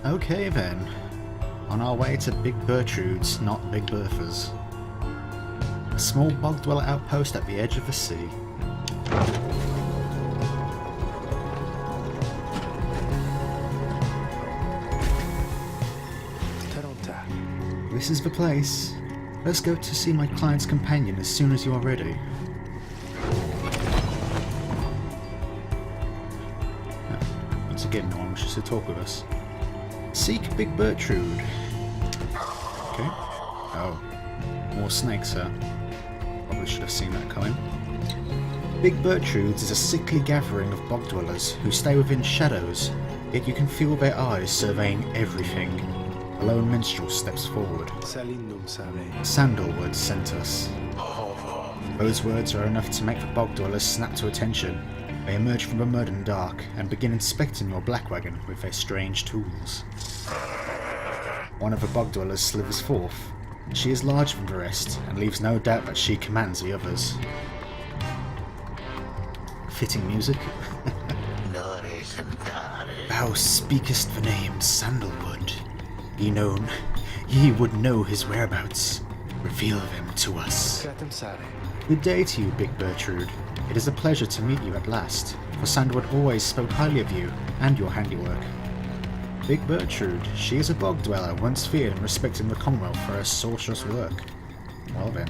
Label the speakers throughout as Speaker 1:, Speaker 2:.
Speaker 1: Okay then. On our way to Big Bertrude's, not Big Bertha's. A small bog dweller outpost at the edge of the sea. This is the place. Let's go to see my client's companion as soon as you are ready. Once again, no one wishes to talk with us. Seek Big Bertrude. Okay. Oh. More snakes, huh? Probably should have seen that coming. Big Bertrude's is a sickly gathering of bog dwellers who stay within shadows, yet you can feel their eyes surveying everything. A lone minstrel steps forward. Sandalwood sent us. Those words are enough to make the bog dwellers snap to attention. They emerge from the mud and dark and begin inspecting your black wagon with their strange tools. One of the bog dwellers slithers forth. She is larger than the rest and leaves no doubt that she commands the others. Fitting music. Thou speakest the name Sandalwood. Ye would know his whereabouts. Reveal them to us. Good day to you, Big Bertrude. It is a pleasure to meet you at last, for Sandalwood always spoke highly of you and your handiwork. Big Bertrude, she is a bog dweller once feared and respected in the Commonwealth for her sorcerous work. Well then.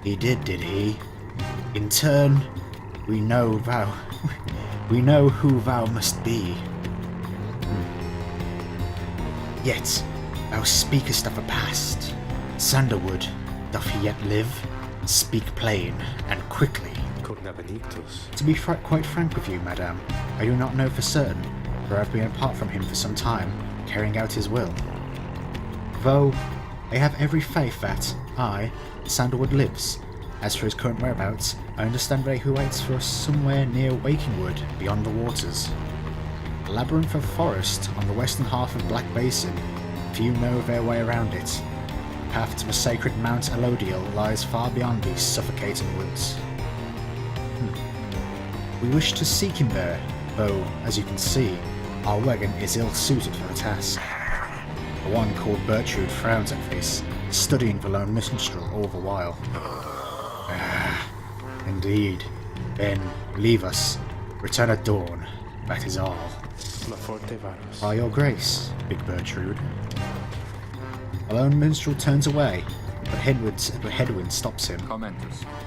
Speaker 1: He did he? In turn, we know who thou must be. Yet, thou speakest of the past. Sandalwood, doth he yet live? Speak plain, and quickly. To be quite frank with you, madame, I do not know for certain, for I have been apart from him for some time, carrying out his will. Though, I have every faith that Sandalwood lives. As for his current whereabouts, I understand that he waits for us somewhere near Wakingwood, beyond the waters. A labyrinth of forest on the western half of Black Basin. Few know their way around it. The path to the sacred Mount Elodiel lies far beyond these suffocating woods. We wish to seek him there, though, as you can see, our wagon is ill-suited for the task. The one called Bertrude frowns at this, studying the lone minstrel all the while. Indeed. Then, leave us. Return at dawn. That is all. By your grace, Big Bertrude. The lone minstrel turns away, but Headwind stops him.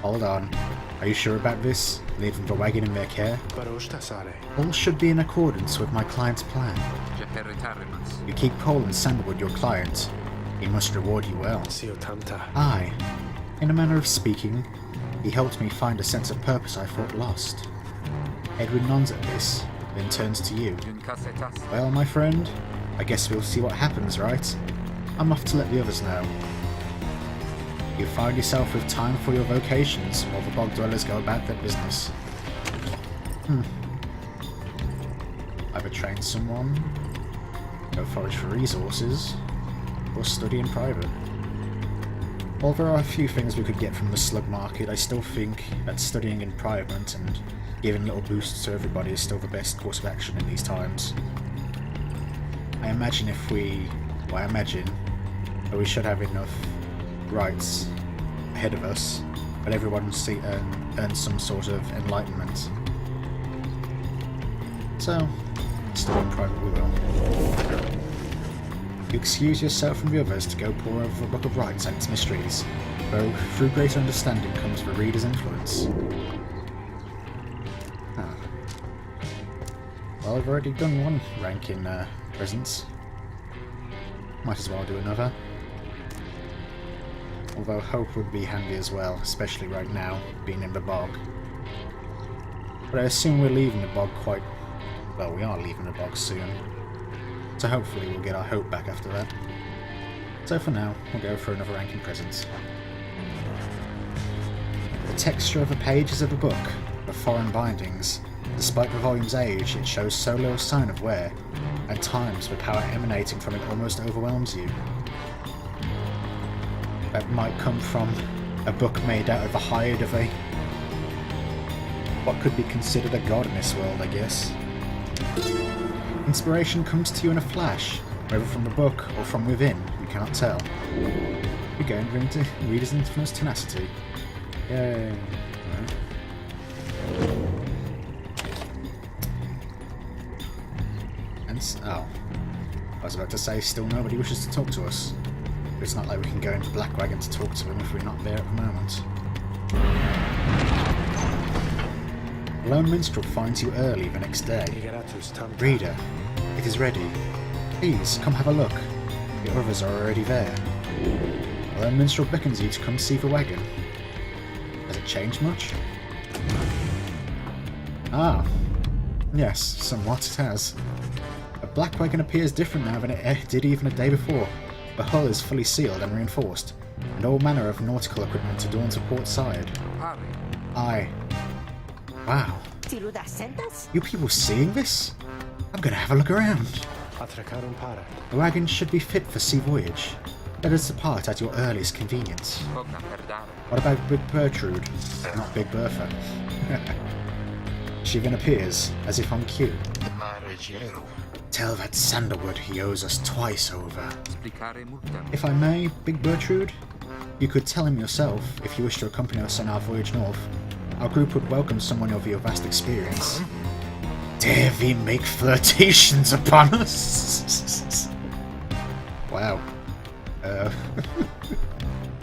Speaker 1: Hold on. Are you sure about this? Leaving the wagon in their care? All should be in accordance with my client's plan. You keep calling Sandalwood your client. He must reward you well. Aye. In a manner of speaking, he helped me find a sense of purpose I thought lost. Edwin nods at this, then turns to you. Well, my friend, I guess we'll see what happens, right? I'm off to let the others know. You find yourself with time for your vocations while the bog dwellers go about their business. Either train someone, go forage for resources, or study in private. While there are a few things we could get from the slug market, I still think that studying in private and giving little boosts to everybody is still the best course of action in these times. I imagine that we should have enough rights ahead of us, but everyone earns some sort of enlightenment. So, study in private we will. You excuse yourself from the others to go pore over the Book of Rites and its mysteries, though through greater understanding comes the reader's influence. Well, I've already done one rank in presence. Might as well do another. Although hope would be handy as well, especially right now, being in the bog. But I assume we're leaving the bog well, we are leaving the bog soon. So hopefully we'll get our hope back after that. So for now, we'll go for another rank in presence. The texture of the pages of the book, the foreign bindings. Despite the volume's age, it shows so little sign of wear. At times, the power emanating from it almost overwhelms you. That might come from a book made out of the hide of what could be considered a god in this world, I guess. Inspiration comes to you in a flash, whether from the book or from within, you cannot tell. You gain reader's infamous tenacity. Yay. Oh. I was about to say, still nobody wishes to talk to us. But it's not like we can go into Black Wagon to talk to them if we're not there at the moment. The Lone Minstrel finds you early the next day. Reader, it is ready. Please, come have a look. The others are already there. The Lone Minstrel beckons you to come see the wagon. Has it changed much? Ah. Yes, somewhat it has. A black wagon appears different now than it did even a day before. The hull is fully sealed and reinforced, and all manner of nautical equipment adorns the port side. Aye. Wow. You people seeing this? I'm gonna have a look around. The wagon should be fit for sea voyage. Let us depart at your earliest convenience. What about Big Bertrude? Not Big Bertha. She then appears, as if on cue. Tell that Sandalwood he owes us twice over. If I may, Big Bertrude, you could tell him yourself if you wish to accompany us on our voyage north. Our group would welcome someone of your vast experience. Dare we make flirtations upon us? Wow.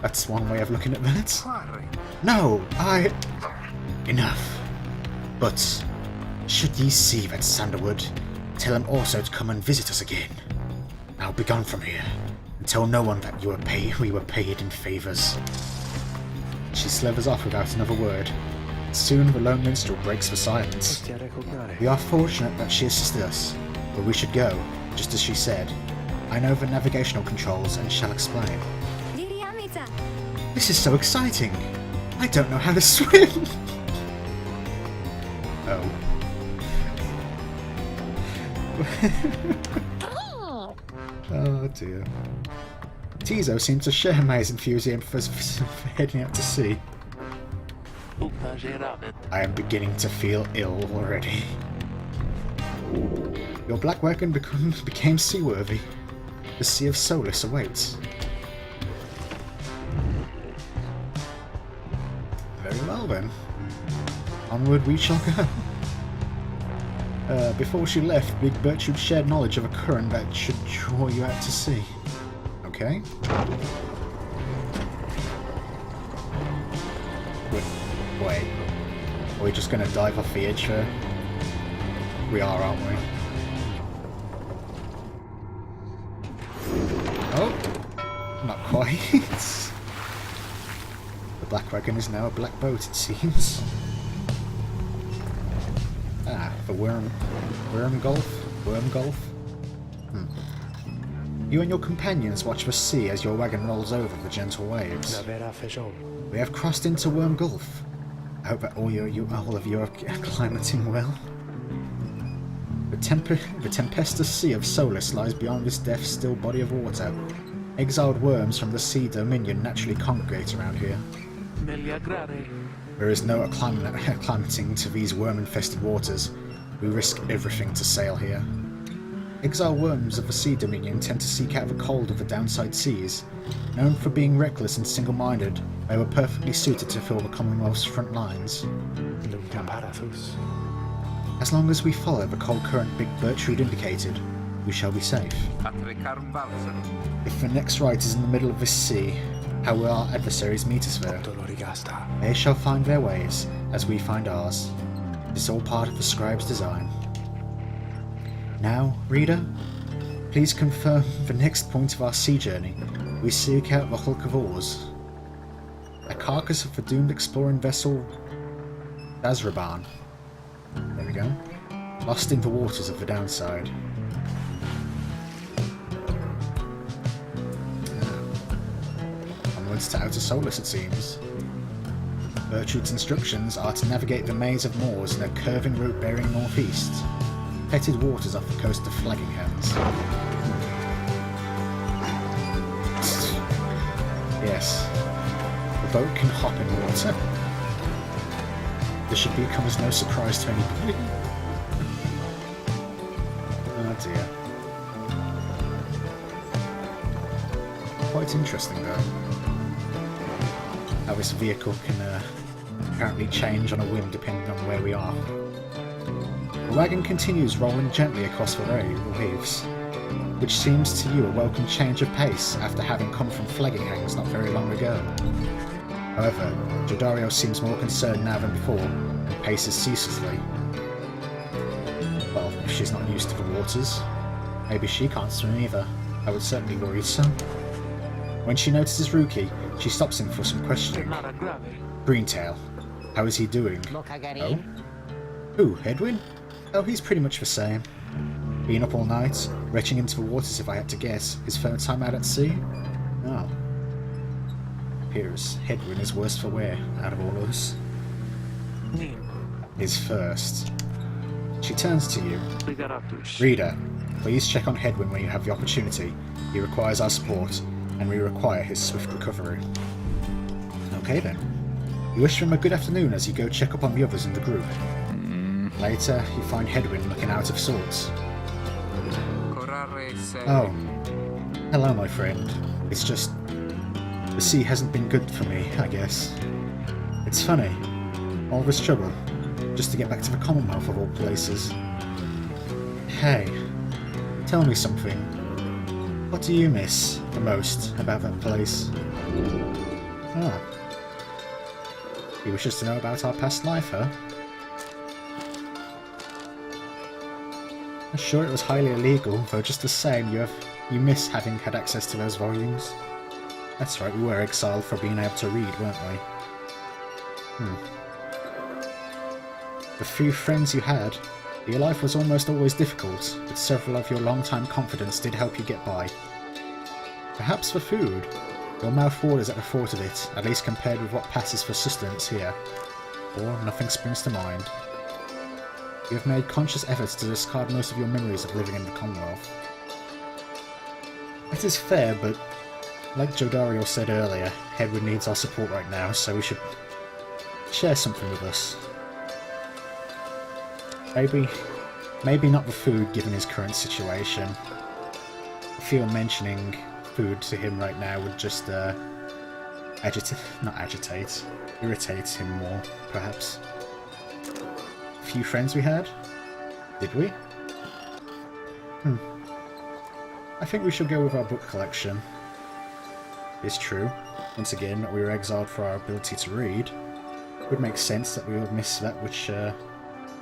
Speaker 1: That's one way of looking at that. No, Enough. But, should ye see that Sandalwood, tell him also to come and visit us again. Now be gone from here, and tell no one that we were paid in favours. She slithers off without another word. Soon the Lone Minstrel breaks the silence. We are fortunate that she assisted us, where we should go, just as she said. I know the navigational controls and shall explain. This is so exciting! I don't know how to swim! Oh. Oh dear. Tizo seems to share May's enthusiasm for heading out to sea. I am beginning to feel ill already. Your black wagon became seaworthy. The Sea of Solace awaits. Very well then. Onward we shall go. Before she left, Big Bertrude shared knowledge of a current that should draw you out to sea. Okay. Wait. Are we just gonna dive off the edge here? We are, aren't we? Oh! Not quite. The black wagon is now a black boat, it seems. Ah, the worm gulf? You and your companions watch the sea as your wagon rolls over the gentle waves. We have crossed into Worm Gulf. I hope that all of you are acclimating well. The tempestuous Sea of Solace lies beyond this death-still body of water. Exiled worms from the Sea Dominion naturally congregate around here. There is no acclimating to these worm-infested waters. We risk everything to sail here. Exiled worms of the Sea Dominion tend to seek out the cold of the downside seas. Known for being reckless and single-minded, they were perfectly suited to fill the Commonwealth's front lines. As long as we follow the cold current Big Bertrude indicated, we shall be safe. If the next right is in the middle of this sea, how will our adversaries meet us there? They shall find their ways, as we find ours. It is all part of the scribe's design. Now, reader, please confirm the next point of our sea journey. We seek out the hulk of oars. A carcass of the doomed exploring vessel Dazraban. There we go. Lost in the waters of the downside. Onwards to Outer Solace, it seems. Bertrude's instructions are to navigate the maze of moors in a curving route bearing northeast. Petted waters off the coast of Flagginghands. Yes. The boat can hop in water. This should come as no surprise to anybody. Oh dear. Quite interesting though. How this vehicle can apparently change on a whim depending on where we are. The wagon continues rolling gently across the waves, which seems to you a welcome change of pace after having come from flagging hangs not very long ago. However, Jodario seems more concerned now than before, and paces ceaselessly. Well, if she's not used to the waters, maybe she can't swim either. I would certainly worry so. When she notices Ruki, she stops him for some questioning. Greentail, how is he doing? Oh? Who, Edwin? Oh, he's pretty much the same. Being up all night, retching into the waters if I had to guess. His first time out at sea? Oh. Appears Hedwin is worse for wear out of all of us. His first. She turns to you. Reader, please check on Hedwin when you have the opportunity. He requires our support, and we require his swift recovery. Okay then. You wish him a good afternoon as you go check up on the others in the group. Later, you find Hedwin looking out of sorts. Oh. Hello, my friend. It's just... the sea hasn't been good for me, I guess. It's funny. All this trouble, just to get back to the Commonwealth of all places. Hey, tell me something. What do you miss the most about that place? Ah. You wish us to know about our past life, huh? I'm sure it was highly illegal, though just the same you miss having had access to those volumes. That's right, we were exiled for being able to read, weren't we? The few friends you had, your life was almost always difficult, but several of your long-time confidants did help you get by. Perhaps for food. Your mouth waters at the thought of it, at least compared with what passes for sustenance here. Or nothing springs to mind. You have made conscious efforts to discard most of your memories of living in the Commonwealth. It is fair, but like Jodario said earlier, Hedwin needs our support right now, so we should share something with us. Maybe not the food given his current situation. I feel mentioning food to him right now would just irritate him more, perhaps. Few friends we had? Did we? I think we should go with our book collection. It's true. Once again, we were exiled for our ability to read. It would make sense that we would miss that which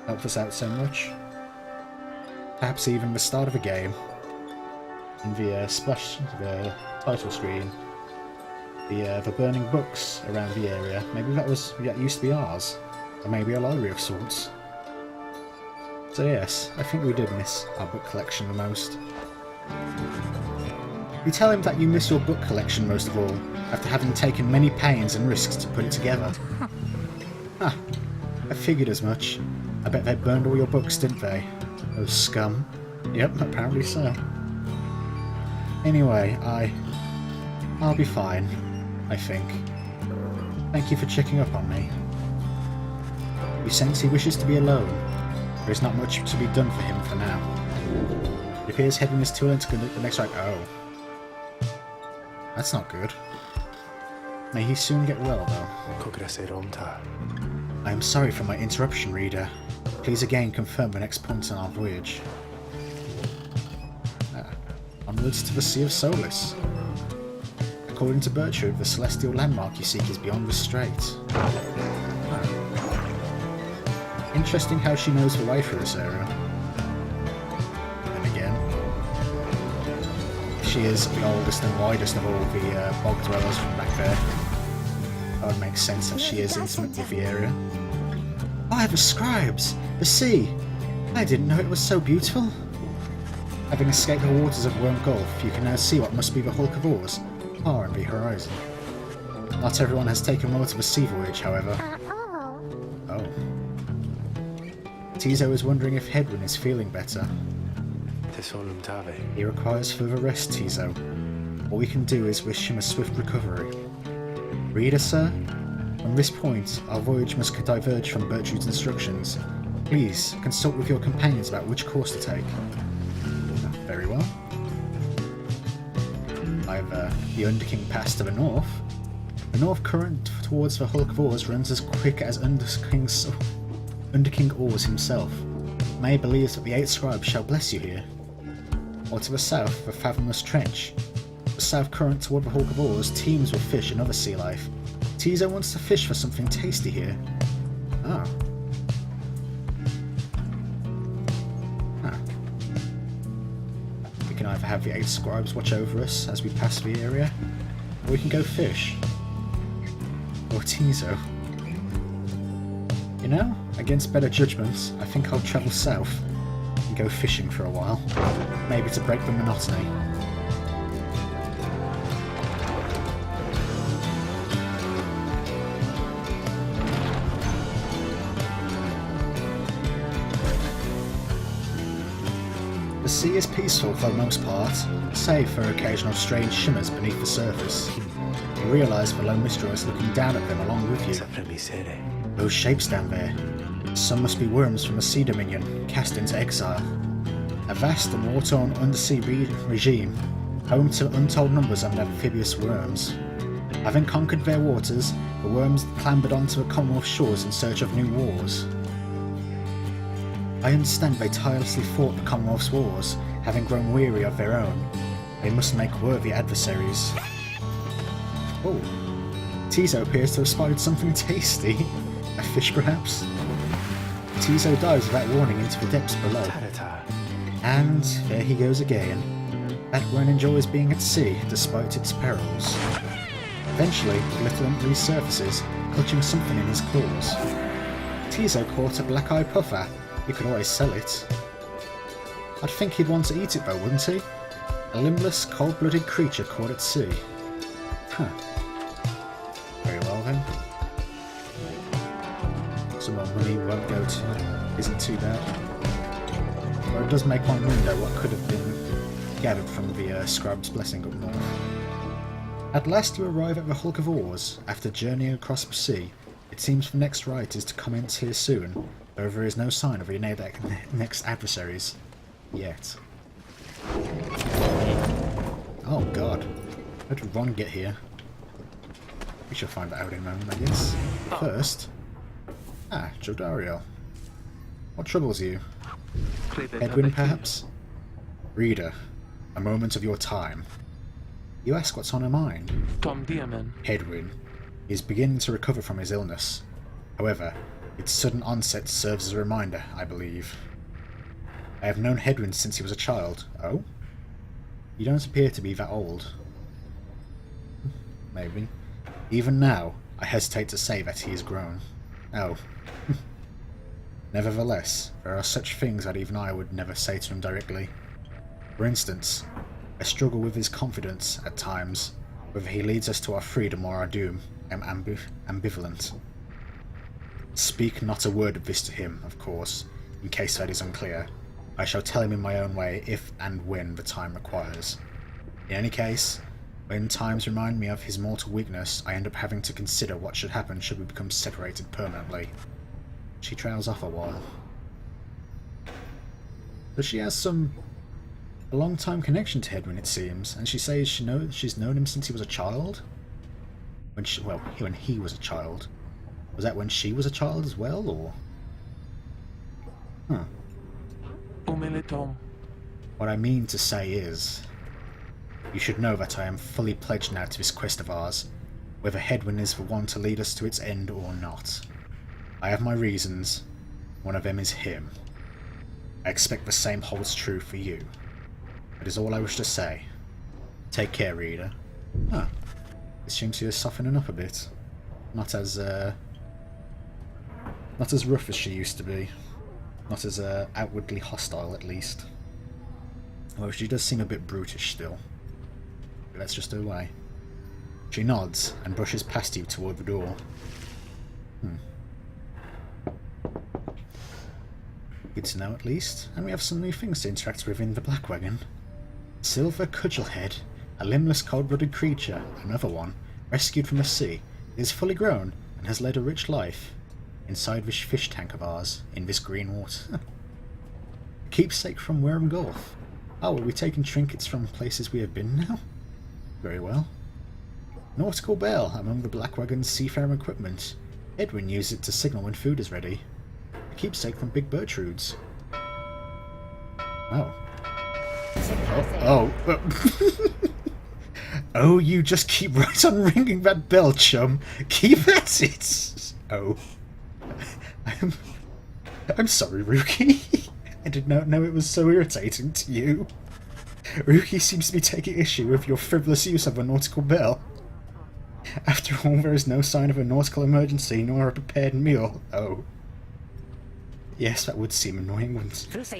Speaker 1: helped us out so much. Perhaps even the start of a game. In the the title screen. The burning books around the area. Maybe that used to be ours. Or maybe a library of sorts. So yes, I think we did miss our book collection the most. You tell him that you miss your book collection most of all, after having taken many pains and risks to put it together. Ha! I figured as much. I bet they burned all your books, didn't they? Those scum. Yep, apparently so. Anyway, I'll be fine, I think. Thank you for checking up on me. You sense he wishes to be alone. There is not much to be done for him for now. It appears Hedwin is too late to go the next right. Oh. That's not good. May he soon get well, though. I am sorry for my interruption, reader. Please again confirm the next point on our voyage. Onwards to the Sea of Solace. According to Bertrude, the celestial landmark you seek is beyond the strait. Interesting how she knows the way through this area. And again, she is the oldest and widest of all the bog dwellers from back there. That would make sense that she is intimate with the area. Oh, the scribes! The sea! I didn't know it was so beautiful. Having escaped the waters of Worm Gulf, you can now see what must be the hulk of oars, far in the horizon. Not everyone has taken well to the sea voyage, however. Oh. Tizo is wondering if Hedwin is feeling better. He requires further rest, Tizo. All we can do is wish him a swift recovery. Reader, sir? On this point, our voyage must diverge from Bertrude's instructions. Please, consult with your companions about which course to take. Very well. Either the Underking Pass to the north. The north current towards the Hulk of Oars runs as quick as Underking Oars himself. May believes that the 8 scribes shall bless you here. Or to the south, the Fathomless Trench. The south current toward the Hulk of Oars teems with fish and other sea life. Tizo wants to fish for something tasty here. Ah. We can either have the 8 scribes watch over us as we pass the area, or we can go fish. Or Tizo. You know, against better judgments, I think I'll travel south and go fishing for a while. Maybe to break the monotony. The sea is peaceful for the most part, save for occasional strange shimmers beneath the surface. You realise the lone minstrel is looking down at them along with you. Those shapes down there. Some must be worms from a sea dominion, cast into exile. A vast and war-torn undersea regime, home to untold numbers of amphibious worms. Having conquered their waters, the worms clambered onto the Commonwealth shores in search of new wars. I understand they tirelessly fought the Commonwealth's wars, having grown weary of their own. They must make worthy adversaries. Oh, Tizo appears to have spotted something tasty. A fish, perhaps? Tizo dives without warning into the depths below. And there he goes again. That one enjoys being at sea, despite its perils. Eventually, the little ump resurfaces, clutching something in his claws. Tizo caught a black-eyed puffer. You could always sell it. I'd think he'd want to eat it though, wouldn't he? A limbless, cold-blooded creature caught at sea. Huh. Very well then. Some more money won't go to. Isn't too bad. Well, it does make one wonder what could have been gathered from the Scribe's blessing up north. At last you arrive at the Hulk of Oars. After journeying across the sea, it seems the next rite is to commence here soon, though there is no sign of your next adversaries. Yet. Oh god. How did Ron get here? We shall find that out in a moment, I guess. First... Jodario. What troubles you? Headwind, perhaps? Reader, a moment of your time. You ask what's on her mind. Headwind is beginning to recover from his illness. However, its sudden onset serves as a reminder, I believe. I have known Headwind since he was a child. Oh? You don't appear to be that old. Maybe. Even now, I hesitate to say that he is grown. Oh. Nevertheless, there are such things that even I would never say to him directly. For instance, I struggle with his confidence at times. Whether he leads us to our freedom or our doom, I am ambivalent. Speak not a word of this to him, of course, in case that is unclear. I shall tell him in my own way if and when the time requires. In any case, when times remind me of his mortal weakness, I end up having to consider what should happen should we become separated permanently. She trails off a while. But she has a long-time connection to Headwind, it seems, and she says she's known him since he was a child? When he was a child. Was that when she was a child as well, or...? Huh. What I mean to say is... You should know that I am fully pledged now to this quest of ours, whether Headwind is the one to lead us to its end or not. I have my reasons. One of them is him. I expect the same holds true for you. That is all I wish to say. Take care, reader. Huh. It seems he is softening up a bit. Not as rough as she used to be. Not as outwardly hostile, at least. Although she does seem a bit brutish still. But that's just her way. She nods and brushes past you toward the door. Good to know, at least. And we have some new things to interact with in the Black Wagon. Silver Cudgelhead, a limbless, cold-blooded creature, another one, rescued from the sea. It is fully grown and has led a rich life inside this fish tank of ours in this green water. A keepsake from Worm Gulf. Oh, are we taking trinkets from places we have been now? Very well. Nautical bell, among the Black Wagon's seafaring equipment. Edwin used it to signal when food is ready. A keepsake from Big Bertrude's. Oh. Oh, you just keep right on ringing that bell, chum. Keep at it. Oh. I'm sorry, Rookie. I did not know it was so irritating to you. Rookie seems to be taking issue with your frivolous use of a nautical bell. After all, there is no sign of a nautical emergency, nor a prepared meal. Oh. Yes, that would seem annoying, wouldn't it?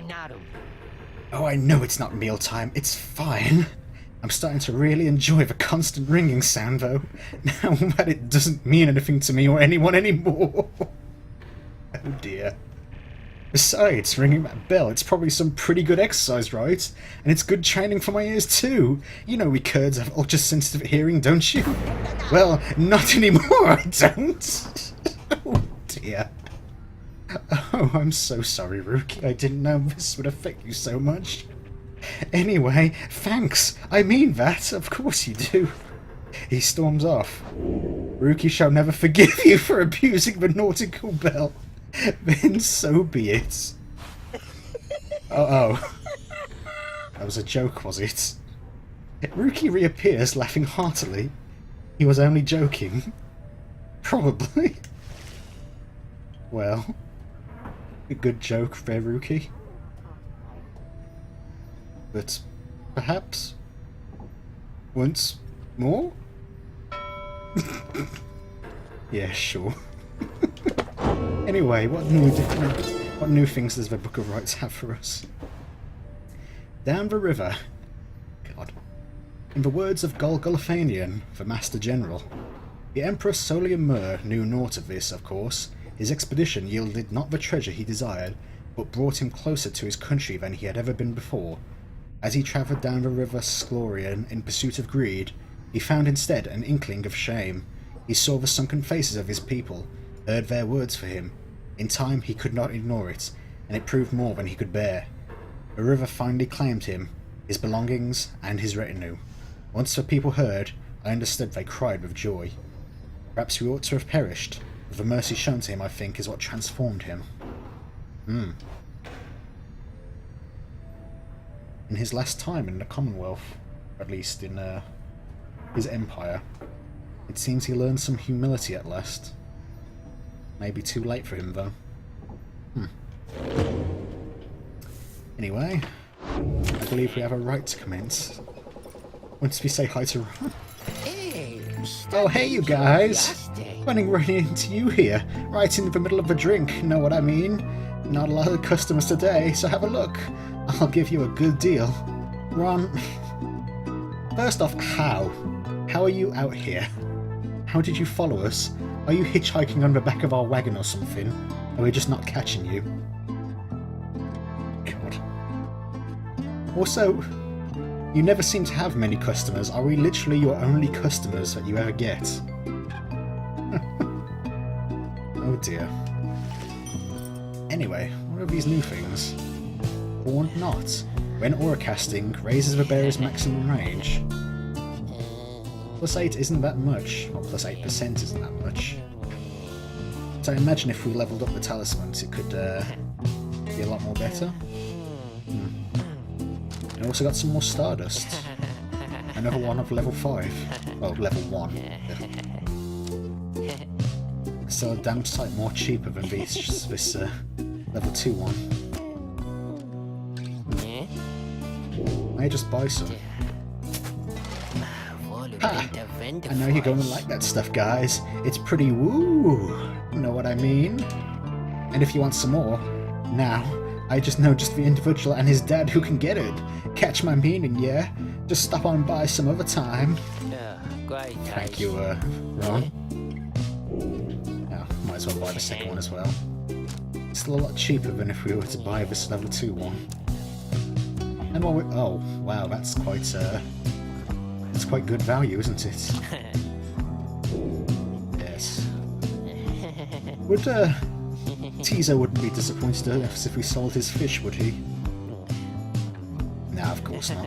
Speaker 1: Oh, I know it's not mealtime. It's fine. I'm starting to really enjoy the constant ringing sound, though, now that it doesn't mean anything to me or anyone anymore. Oh dear. Besides, ringing that bell, it's probably some pretty good exercise, right? And it's good training for my ears too. You know we Kurds have ultra-sensitive hearing, don't you? Well, not anymore, I don't. Oh dear. Oh, I'm so sorry, Rookie. I didn't know this would affect you so much. Anyway, thanks. I mean that. Of course you do. He storms off. Rookie shall never forgive you for abusing the nautical bell. Then so be it. Oh. That was a joke, was it? Rookie reappears, laughing heartily. He was only joking. Probably. Well, a good joke there, Rookie. But perhaps once more? Yeah, sure. Anyway, what new things does the Book of Rites have for us? Down the river. God. In the words of Golgolothanian, the Master General, the Emperor Soliamur knew naught of this, of course. His expedition yielded not the treasure he desired, but brought him closer to his country than he had ever been before. As he travelled down the river Sklorian in pursuit of greed, he found instead an inkling of shame. He saw the sunken faces of his people, heard their words for him. In time he could not ignore it, and it proved more than he could bear. The river finally claimed him, his belongings, and his retinue. Once the people heard, I understood they cried with joy. Perhaps we ought to have perished, but the mercy shown to him, I think, is what transformed him. In his last time in the Commonwealth, or at least in his empire, it seems he learned some humility at last. Maybe too late for him, though. Anyway, I believe we have a right to commence. Once we say hi to Ron. Oh, hey, you guys! Running right into you here, right in the middle of a drink, know what I mean? Not a lot of customers today, so have a look. I'll give you a good deal. Ron, first off, how? How are you out here? How did you follow us? Are you hitchhiking on the back of our wagon or something? Are we just not catching you? God. Also, you never seem to have many customers. Are we literally your only customers that you ever get? Oh dear. Anyway, what are these new things? Or not. When aura casting, raises the bearer's maximum range. Plus 8 isn't that much, or plus 8% isn't that much. So I imagine if we leveled up the talismans, it could be a lot more better. I also got some more Stardust. Another one of level 5. Well, level 1. Still a damn sight more cheaper than this level 2 one. May I just buy some? Ha! I know you're going to like that stuff, guys. It's pretty woo! You know what I mean? And if you want some more, now, I just know just the individual and his dad who can get it. Catch my meaning, yeah? Just stop on by some other time. Thank you, Ron. Oh, might as well buy the second one as well. It's still a lot cheaper than if we were to buy this level 2 one. And what we... Oh, wow, that's quite good value, isn't it? Yes. Would, Teaser wouldn't be disappointed if we sold his fish, would he? Nah, of course not.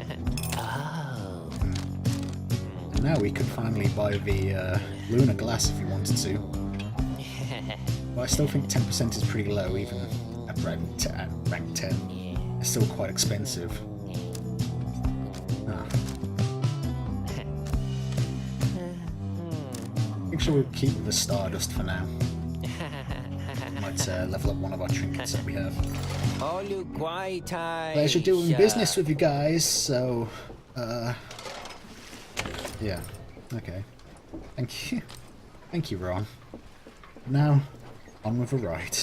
Speaker 1: And now we could finally buy the lunar glass if we wanted to. But I still think 10% is pretty low, even at rank 10. It's still quite expensive. Ah. I think we'll keep the Stardust for now. Might level up one of our trinkets that we have. Pleasure doing business with you guys, so... yeah, okay. Thank you. Thank you, Ron. Now, on with the ride.